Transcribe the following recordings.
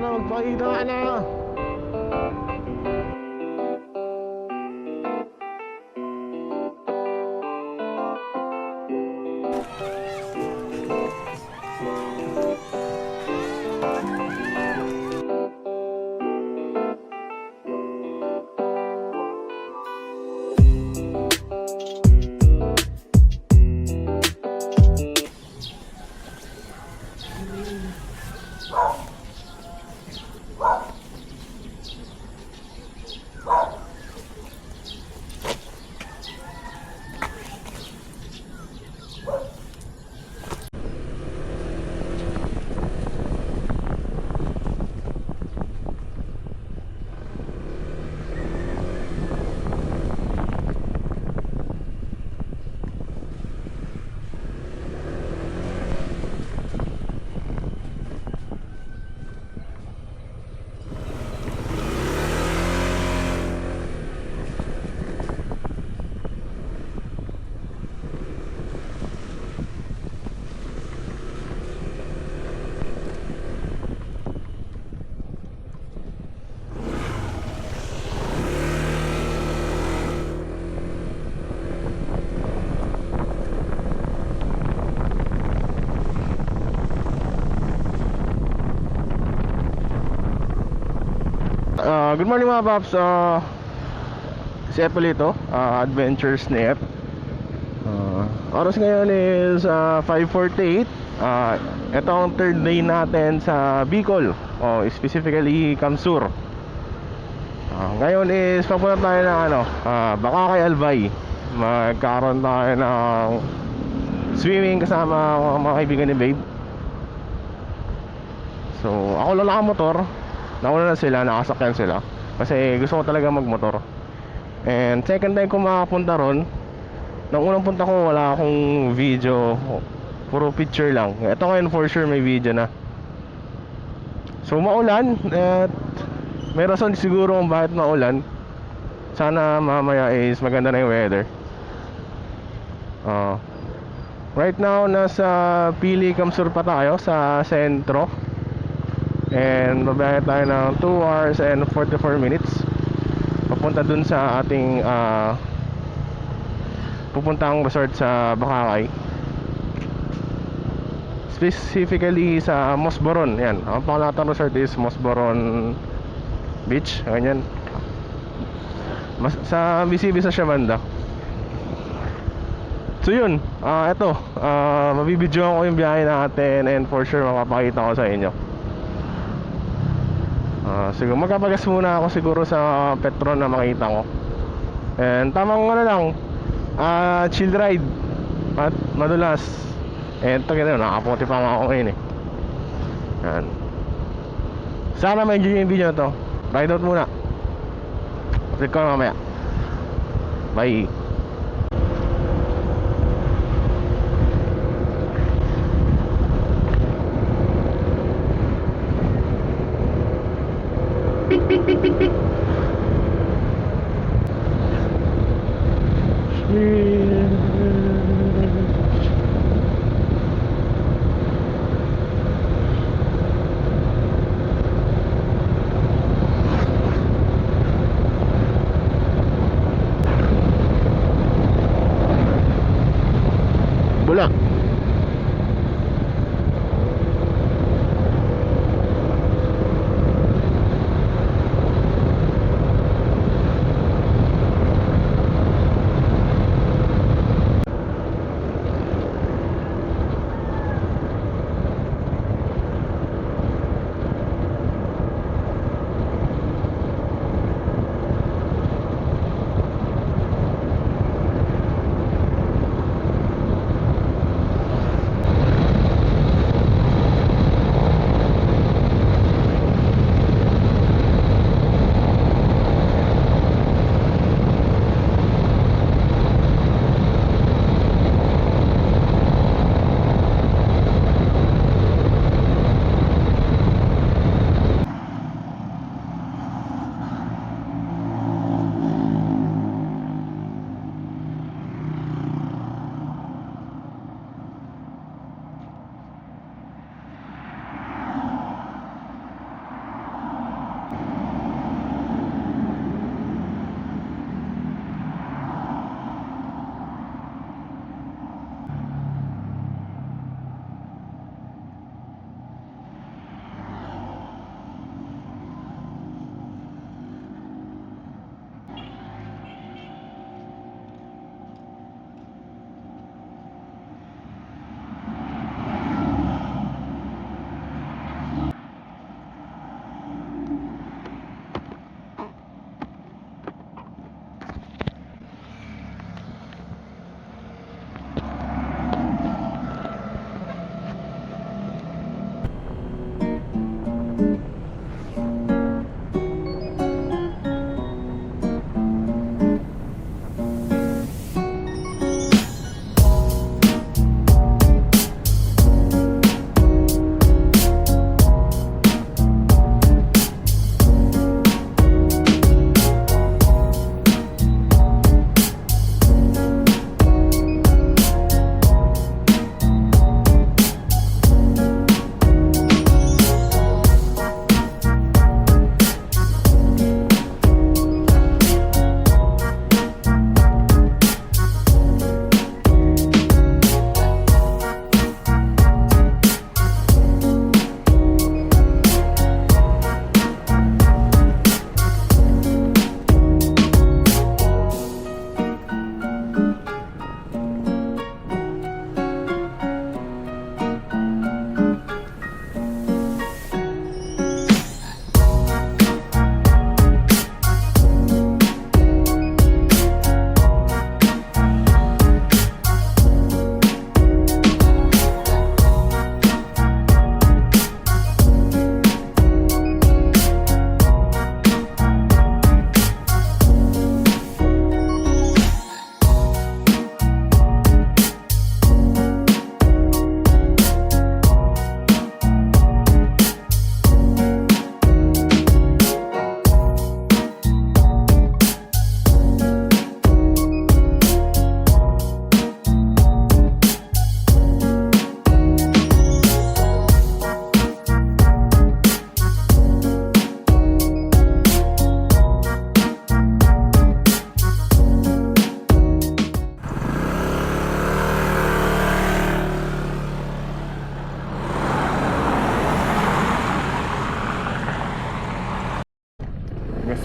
Sana magpakita ka na. Good morning mga paps. Si Eppolito, Adventures ni Ep. Oras ngayon is 5:48. Ito ang third day natin sa Bicol, specifically Camsur. Ngayon is papunta tayo ng Bacacay Albay. Magkaroon tayo ng swimming kasama mga kaibigan ni Babe. So ako lang nakamotor. Nauna na sila, nakasakyan sila kasi gusto ko talaga magmotor. And second time ko makapunta ron. Nung unang punta ko wala akong video, puro picture lang. Ito ngayon for sure may video na. So maulan at may rason siguro kung bakit maulan. Sana mamaya is maganda na yung weather. Right now nasa Pili Camsur pa tayo sa sentro. And babiyahe tayo ng 2 hours and 44 minutes papunta dun sa ating pupuntang resort sa Bacacay, specifically sa Mosboron. Yan, ang pangalatang resort is Mosboron Beach. Ganyan, sa BCB sa Siabanda. So yun, eto, mabibidyoan ko yung biyahe natin and for sure makapakita ko sa inyo. Siguro magpapagas muna ako siguro sa Petron na makita ko. And tamang lang, chill ride at madulas. And ito gano'n, nakaputi pa nga ako ngayon eh. Yan. Sana ma-enjoy yung video na to. Ride out muna. Update ko na mamaya. Bye.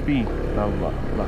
P. Tama ba?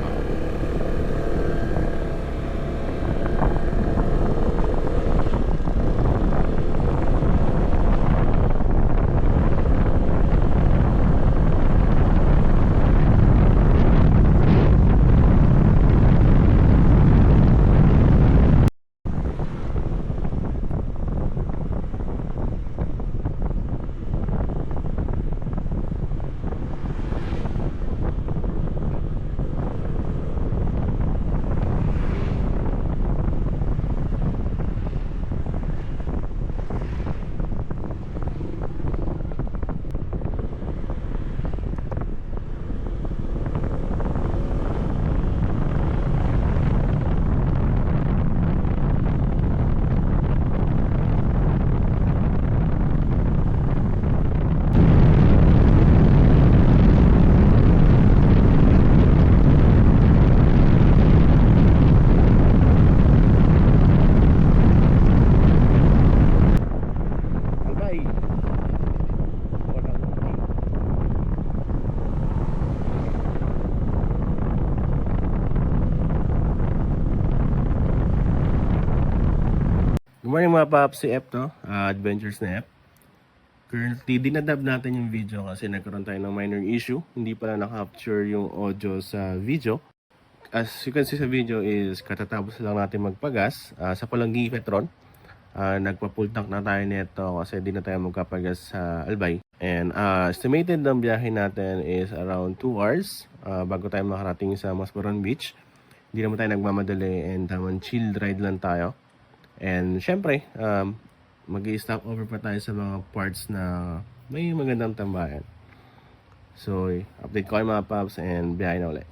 Albay. Good morning mga paps, si F to, Adventures na F. Currently, dinadab natin yung video kasi nagkaroon tayo ng minor issue. Hindi pala na-capture yung audio sa video. As you can see sa video is katatapos lang natin magpagas sa Palanggi Petron. Nagpa-full tank na tayo nito kasi di na tayo magkapagas sa Albay. And estimated ng biyahe natin is around 2 hours bago tayo makarating sa Masbaron Beach. Hindi naman tayo nagmamadali and chill ride lang tayo. And syempre, mag-i-stop over pa tayo sa mga parts na may magandang tambayan. So, update ko kayo mga paps and biyahe na ulit.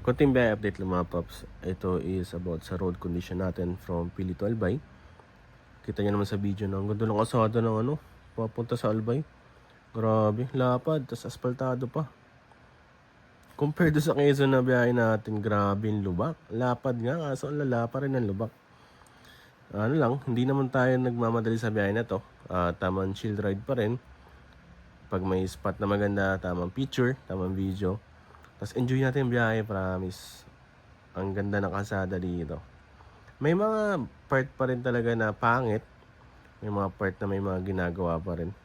Konting biyahe update lang mga paps. Ito is about sa road condition natin from Pili to Albay. Kita nyo naman sa video na ang ganda ng kasada ng papunta sa Albay. Grabe, lapad, tas asfaltado pa. Compared sa Quezon na biyahe natin, grabe yung lubak. Lapad nga, kaso lala pa rin ang lubak. Ano lang, hindi naman tayo nagmamadali sa biyahe na to. Tamang chill ride pa rin. Pag may spot na maganda, tamang picture, tamang video. Tapos enjoy natin yung biyahe, promise. Ang ganda ng kalsada dito. May mga part pa rin talaga na pangit. May mga part na may mga ginagawa pa rin.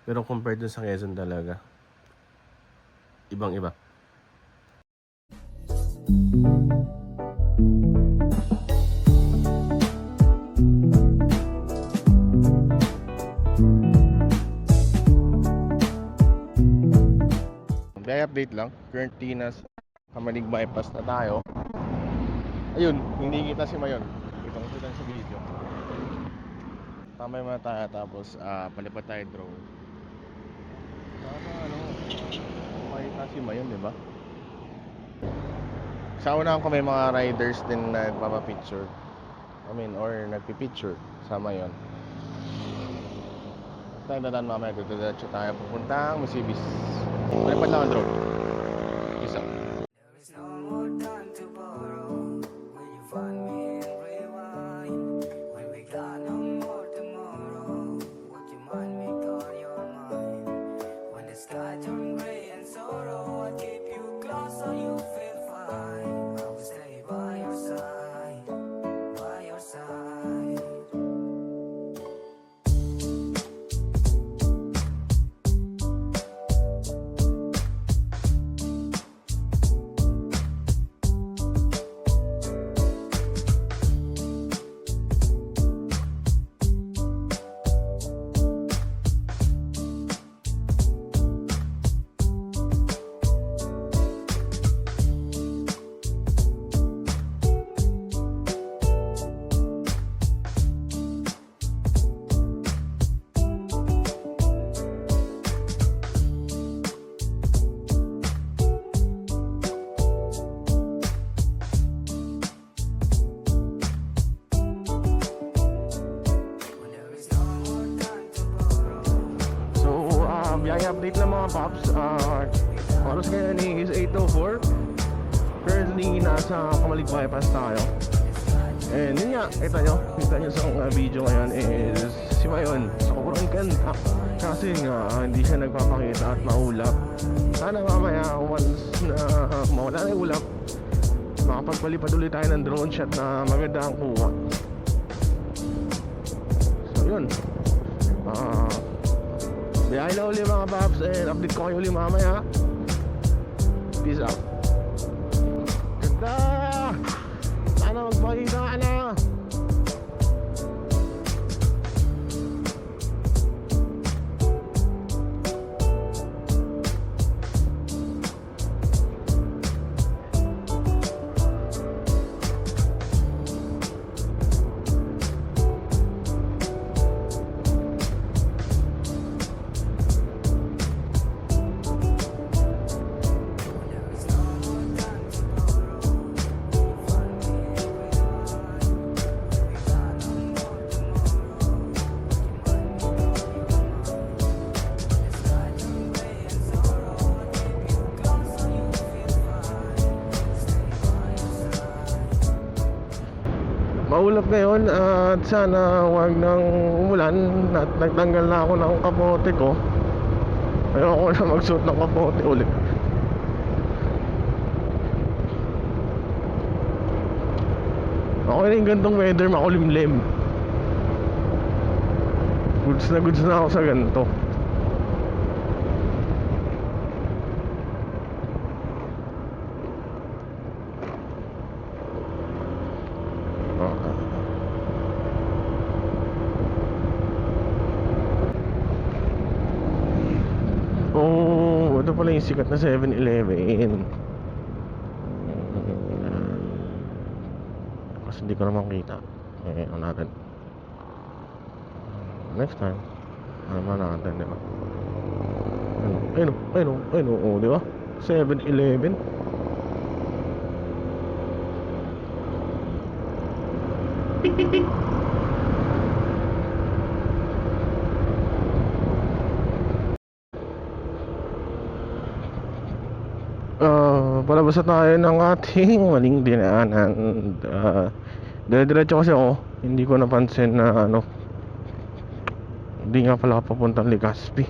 Pero compared dun sa Quezon talaga, ibang-iba. Update lang, currently nasa Kamalig bypass na tayo. Ayun, hindi kita si Mayon. Itong kita sa video. Tamay muna tayo tapos palipat tayo drone. Sana makita si Mayon, di ba? Sa unahan ko may mga riders din na nagpapapicture. Or nagpipicture sa Mayon. Tayo dadaan mamaya, diretso tayo pupuntang Musibis. Palipat lang ang drone. Peace out. biyahe update lang mga paps. Oras ngayon is 8:04. Currently, nasa Kamalig Bypass tayo. And yun nga, kita nyo sa video ngayon is si Mayon sobrang ganda. Kasi nga, hindi siya nagpapakita at maulap. Sana mamaya, once na mawala na yung ulap, makapagpalipad ulit tayo ng drone shot na maganda ang kuha. So yun, biyahe na uli mga paps, and update ko kayo uli mamaya. Peace out. Ganda! Sana magpakita ka na. Maulap ngayon at sana wag nang umulan at nagtanggal na ako ng kapote ko. Ayoko na magsuot ng kapote ulit. Ako na yung gantong weather, makulimlim. Goods na ako sa ganito. Oh, ito pala yung sikat na 7-Eleven. Kasi hindi ko naman kita. Ano natin, next time ano natin, diba? Ayun, oh, diba? 7-Eleven. Palabas na tayo ng ating maling dinaanan. Dire-diretso kasi ako, hindi ko napansin na hindi nga pala papuntang Legazpi.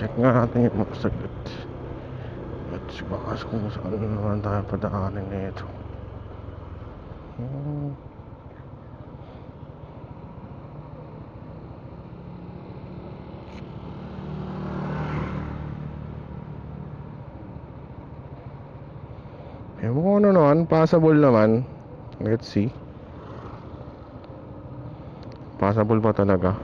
Check nga natin yung mga saglit. At baka kung saan naman tayo padaanin nito. Ewan ko ano naman, passable naman. Let's see. Passable ba talaga?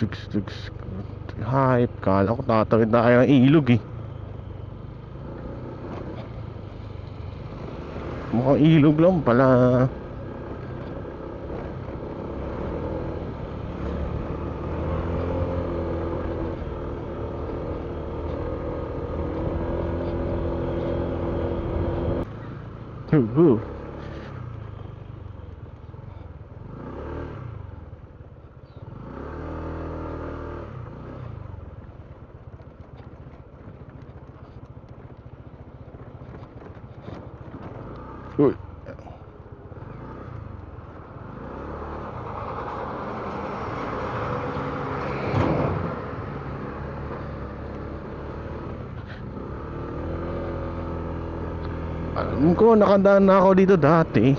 Tugs, tugs. Hype. Kala ko tatawid na kayo ng ilog eh. Mukhang ilog lang pala. Woo. Uy. Alam ko, nakadaan na ako dito dati.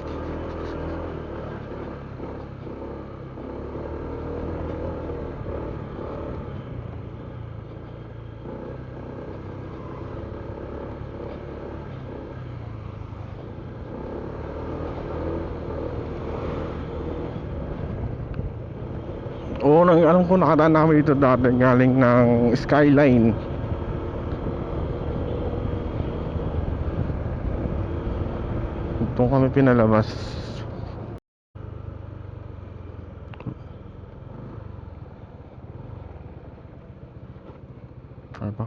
Oo, alam ko nakadaan na kami dito dati galing ng Skyline. Doon kami pinalabas. Ano ba?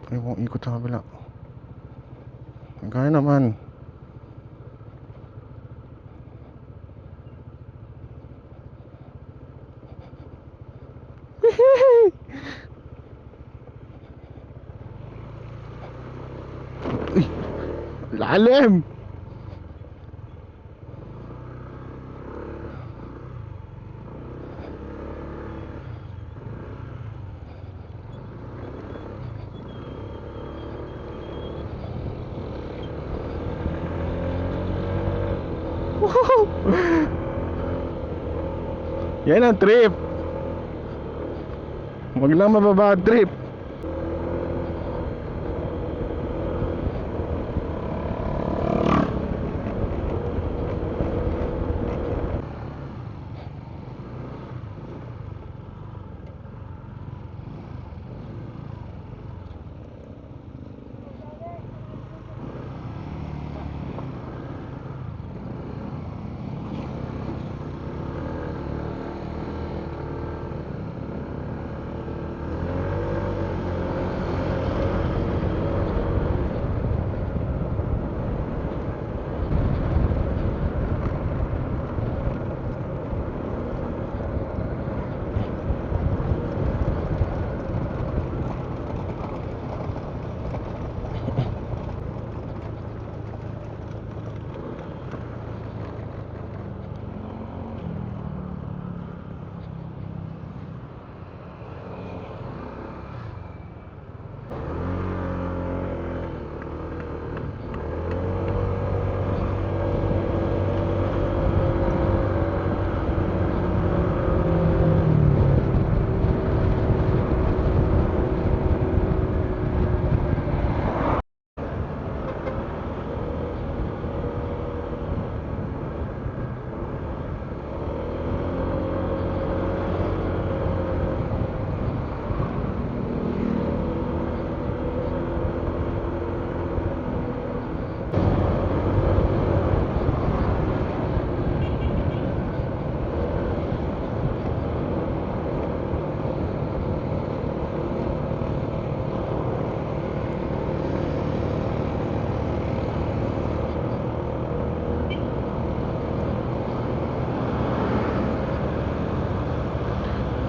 Ay, mong ikot sa kabila. Gaya naman. Uy, lalim. Yan ang trip. Wag lang mababad trip.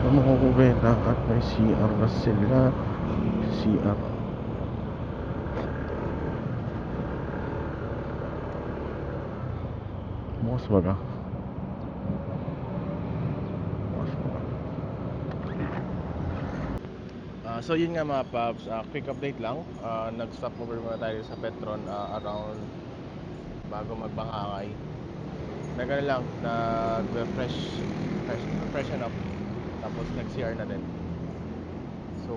Makukubenta at may CR na sila. CR. Bukas baga. So yun nga mga paps, quick update lang. Nag-stop over muna tayo sa Petron around bago magbangangay. Nagano lang, freshen up. Tapos nag-CR na din. So,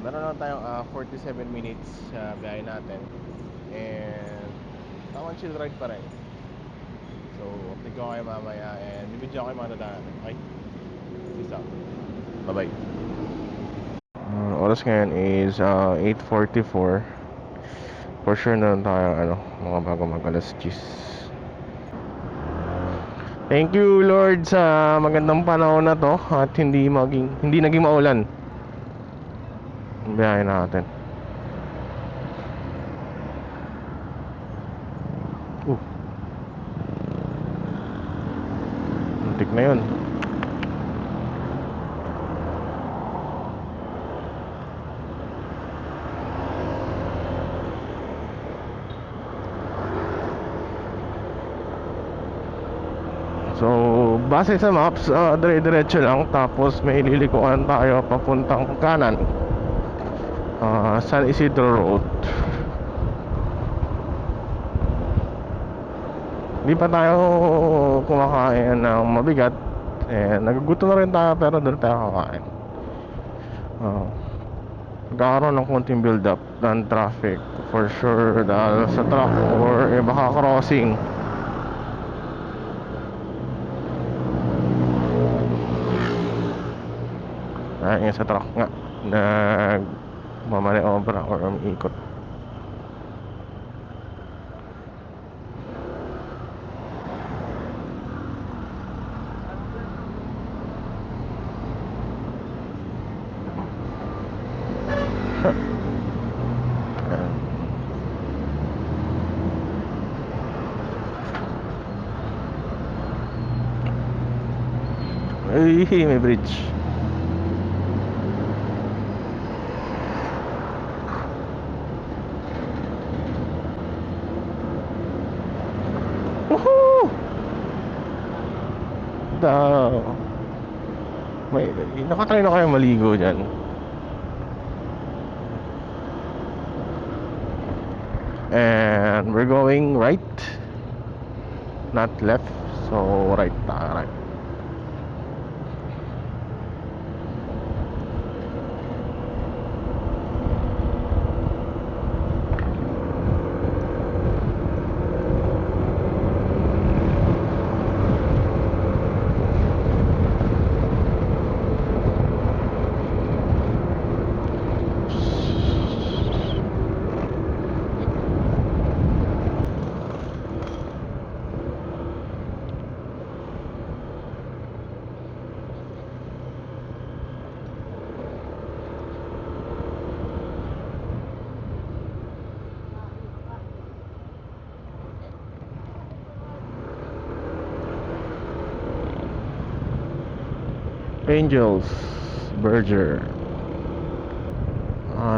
meron lang tayong 47 minutes sa biyahe natin. And tamang chill ride pa rin. So, update ko kayo mamaya and bibidyo ko kayo mga dadaan. Okay? Peace out. Bye-bye. Oras ngayon is 8:44. For sure na tayo mga bago mag-alas 10. Thank you Lord sa magandang panahon na to at hindi naging maulan. Ang biyahe natin. Muntik na yun. So, base sa maps, dire-diretso lang. Tapos may lilikuan tayo papuntang kanan, San Isidro Road. Hindi pa tayo kumakain ng mabigat. Nagugutom na rin tayo pero doon tayo kakain. Magkakaroon ng konting build up ng traffic for sure dahil sa truck or baka crossing. Yung sa truck nga nagmamaniobra or umiikot. Ay, may bridge. Woohoo! Nakatry na kayo maligo dyan. And we're going right, not left. So right. Angels Burger.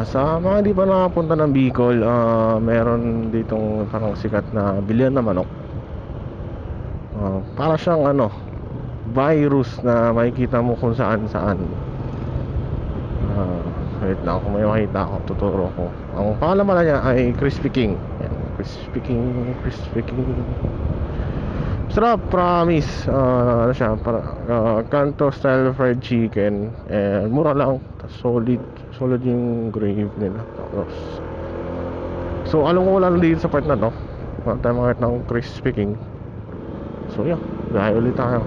Sa mga di pa nakapunta ng Bicol, meron ditong parang sikat na bilihan na manok. Para siyang virus na makikita mo kung saan saan. Wait lang, kung may makita ako, tuturo ko. Ang pangalan pala niya ay Crispy King. Yan, Crispy King. Sarap, promise. Ano siya, Kanto style fried chicken. And mura lang. Solid yung gravy nila. Tapos, so alam ko lang dito sa part na to. Wala tayo makita ng Crispy King. So yeah, gaya ulit tayo.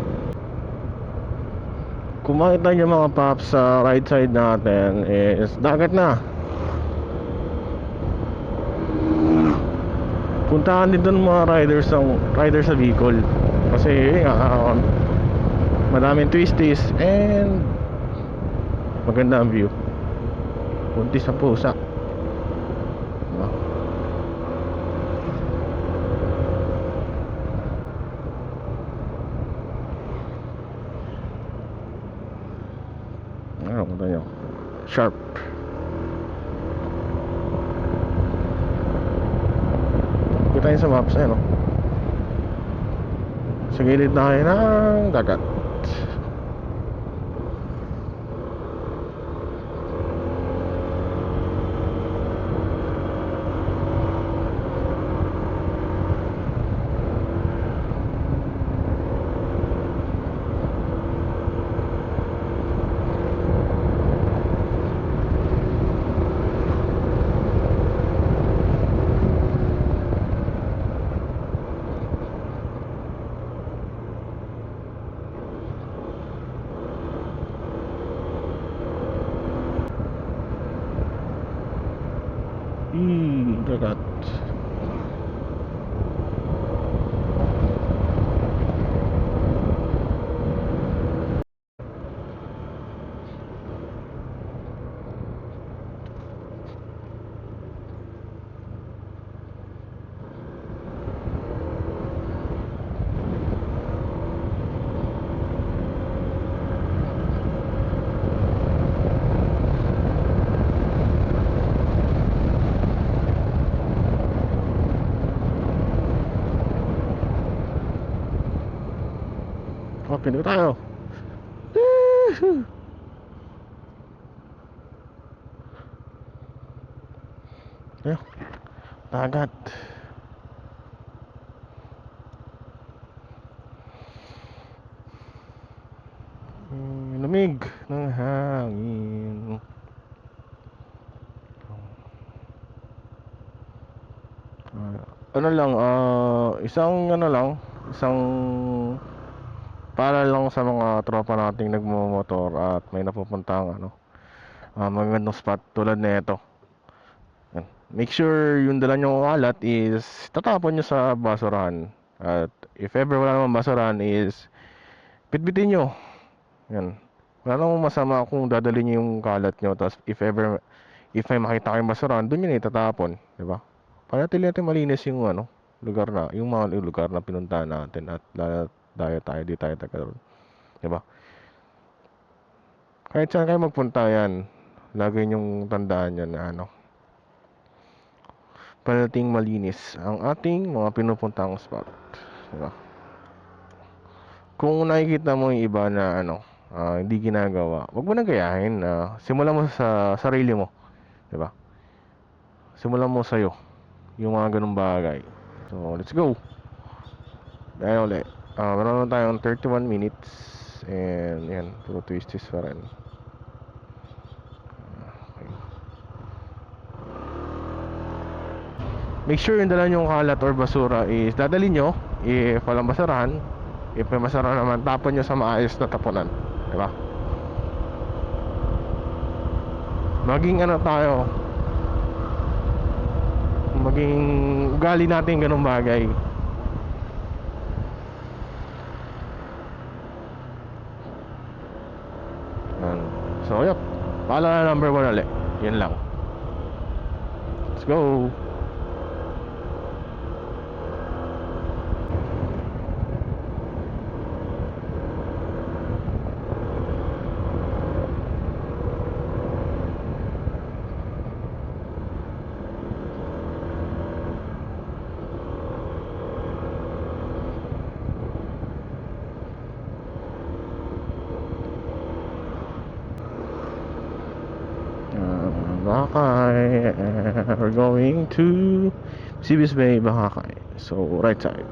Kung makita nyo mga paps, sa right side natin is dagat na. Puntahan din doon mga riders sa Bicol. Kasi madaming twisties and maganda ang view. Puntis sa pusa. Punta nyo Sharp. Kita sa maps sa gilid na kayo ng dagat. Dagat. Oh, pinito tayo. Woohoo! Ayun, dagat. Lamig ng hangin. Ano lang, isang ano lang, isang para lang sa mga tropa nating nagmo-motor at may napupuntang ano, magandang spot tulad nito. Yan. Make sure yung dala nyo kalat is tatapon nyo sa basurahan. At if ever wala namang basurahan is bitbitin nyo. Yan. Wala namang masama kung dadalhin nyo yung kalat nyo. Tapos if may makita kayong basurahan, doon nyo na itatapon. Diba? Panatili natin malinis yung ano, lugar na, yung mga lugar na pinuntahan natin. At dayo tayo, di tayo taga doon. Diba? Kahit saan kayo magpunta yan, lagi nyong tandaan yan na ano, panating malinis ang ating mga pinupuntang spot. Diba? Kung nakikita mo yung iba na ano, hindi ginagawa, wag mo nang gayahin. Simulan mo sa sarili mo, 'di ba? Simulan mo sa iyo yung mga ganung bagay. So, let's go. Dahil ulit. Meron na tayong 31 minutes and yan, puro twisties pa rin. Okay. Make sure yung dala nyong kalat or basura is dadalhin nyo. If walang basurahan, if may basura naman, tapon nyo sa maayos na tapunan. Diba? Maging ano tayo, maging ugali natin ganung bagay. So yep, paalala number 1 ulit. Yun lang. Let's go. Bakay. We're going to Sibis Bay, Bakay. So right side.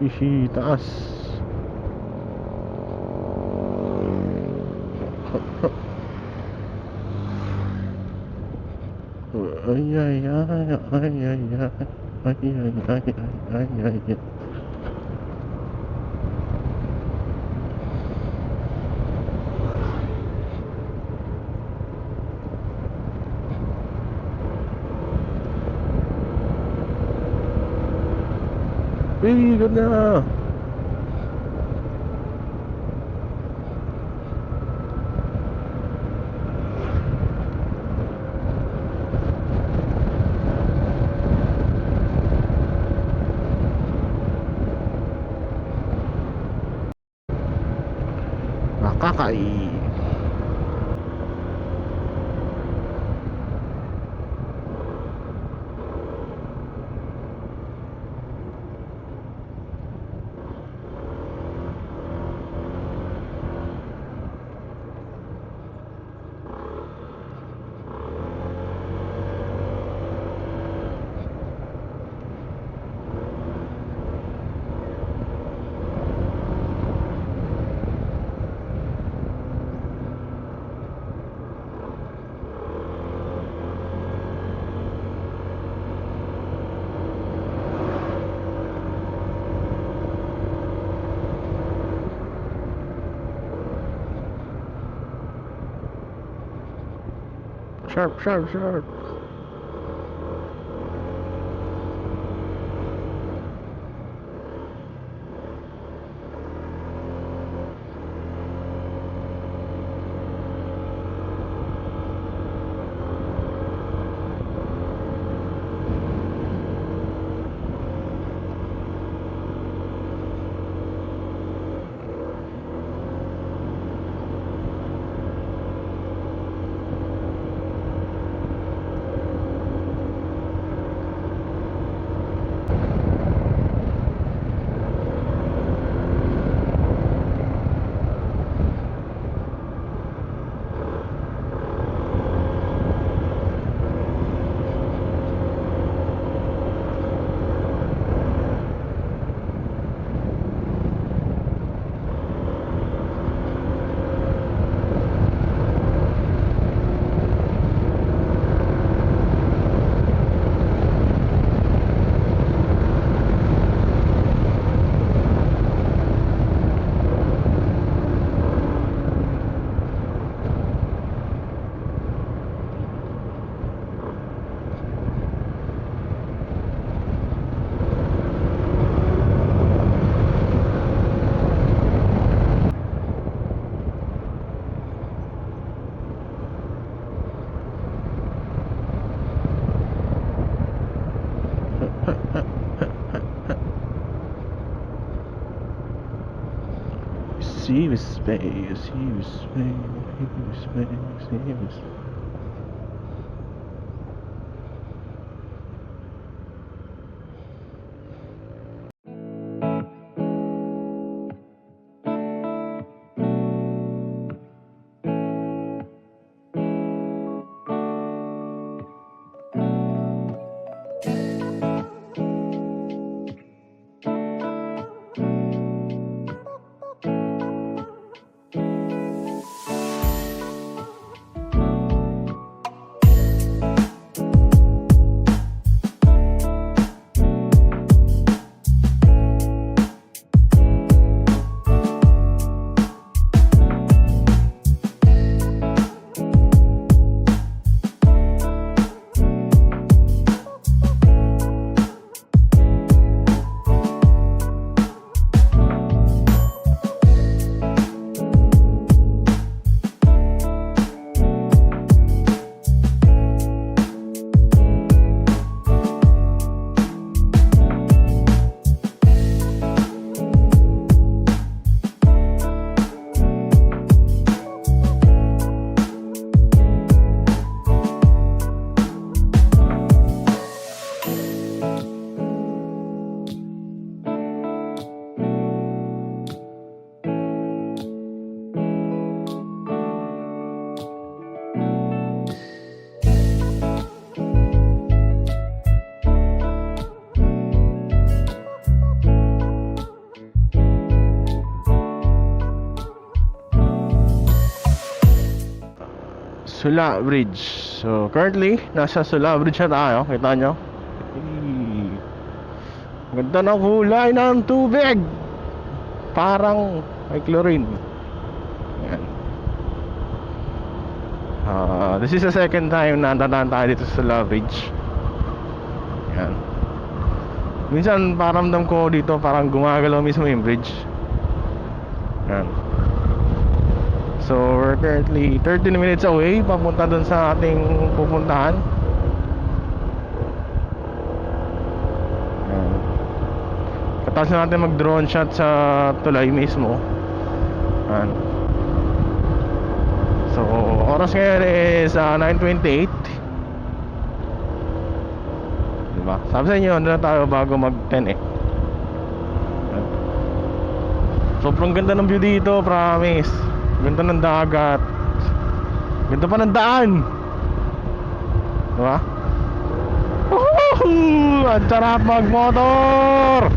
Ishi, taas. Ay, ay, ay, ay, ay, ay, ay, ay, ay, ay, ay, ay. Uy, ganda. Nakakai. Sharp, sharp, sharp. See space, see space, see space. Sula Bridge. So currently nasa Sula Bridge na tayo. Kita nyo? Ganda ng kulay ng tubig. Parang may chlorine. Yan. This is the second time na dadaan tayo dito sa Sula Bridge. Yan. Minsan paramdam ko dito parang gumagalaw mismo yung bridge. Yan. So we're currently 13 minutes away papunta dun sa ating pupuntahan. Yan. Katapos na natin mag drone shot sa tulay mismo. Yan. So oras ngayon is 9:28. Diba? Sabi sa inyo, doon na tayo bago mag 10 eh. Sobrang ganda ng view dito, promise. Ganda ng dagat. Ganda pa ng daan. Diba? Woohoo! Ang sarap magmotor!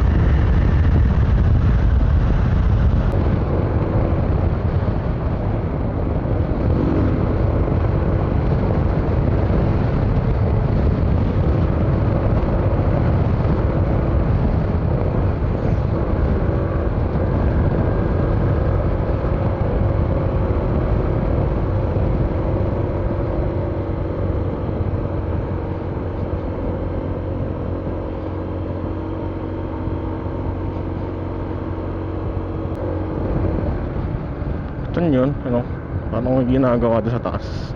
Ito yun, ano? Paano may ginagawa doon sa taas?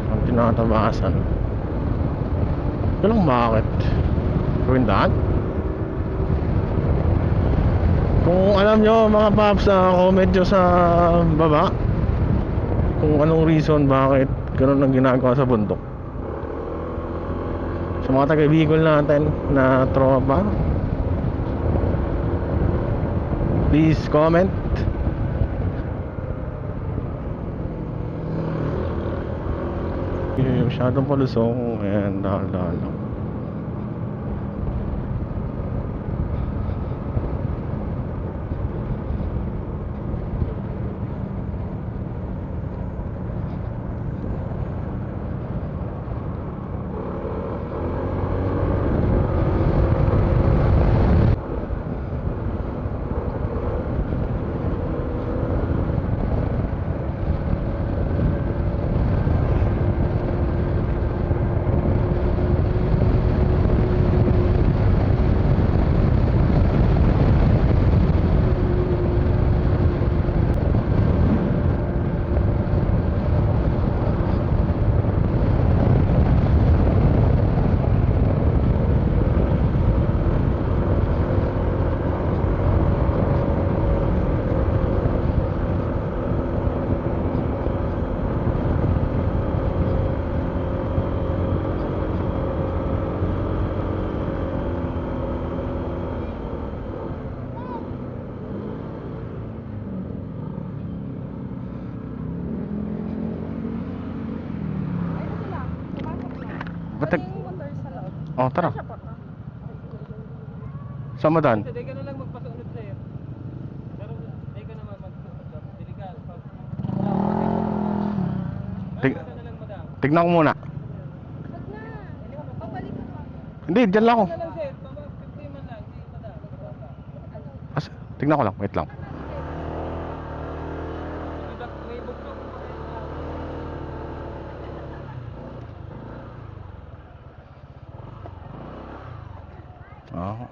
Ang tinatabasan. Ito lang bakit? Gawin daan? Kung alam nyo mga paps, comment nyo sa baba kung anong reason bakit ganun ang ginagawa sa bundok. Sa mga taga-Bicol natin na tropa, please comment. Masyadong palusong. Ayan, dahan-dahan lang. Ba't oh, tara. Saan mo daan? Hindi ka na lang magpasunod sa'yo. Pero hindi ka naman magpasunod. Diligal. Ka na lang, madam. Tignan ko muna. Wag na. Babalik ka pa. Hindi, dyan lang ako. Ka lang, sir. 50 man lang. Hindi, madam. Tignan ko lang, wait lang. May buktok. Oh.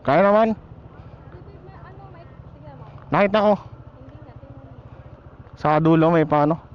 Kaya naman. Ano, may tingnan mo. Nakita ko. Hindi na, tingnan mo. Sa dulo may paano.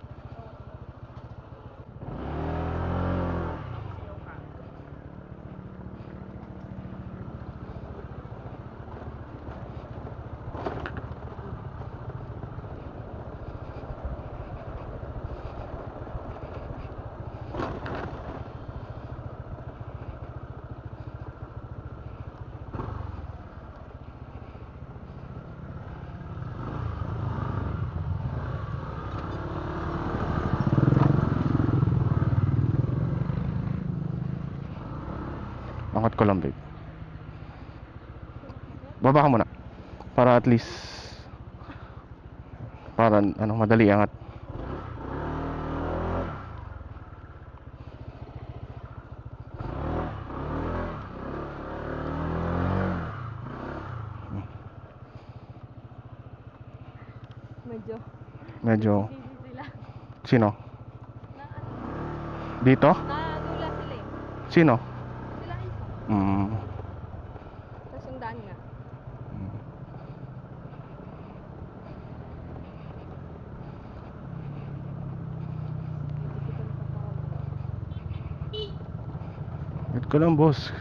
Angat ko lang, babe. Baba ka muna. Para at least para ano, madali angat. Medyo. Medyo Busy sila. sino? Na ano? Dito? Nadula sila eh. Sino? Sila isa. Mm. Tapos yung daan nga. Hindi ko nakatawag. Wait ko lang, boss.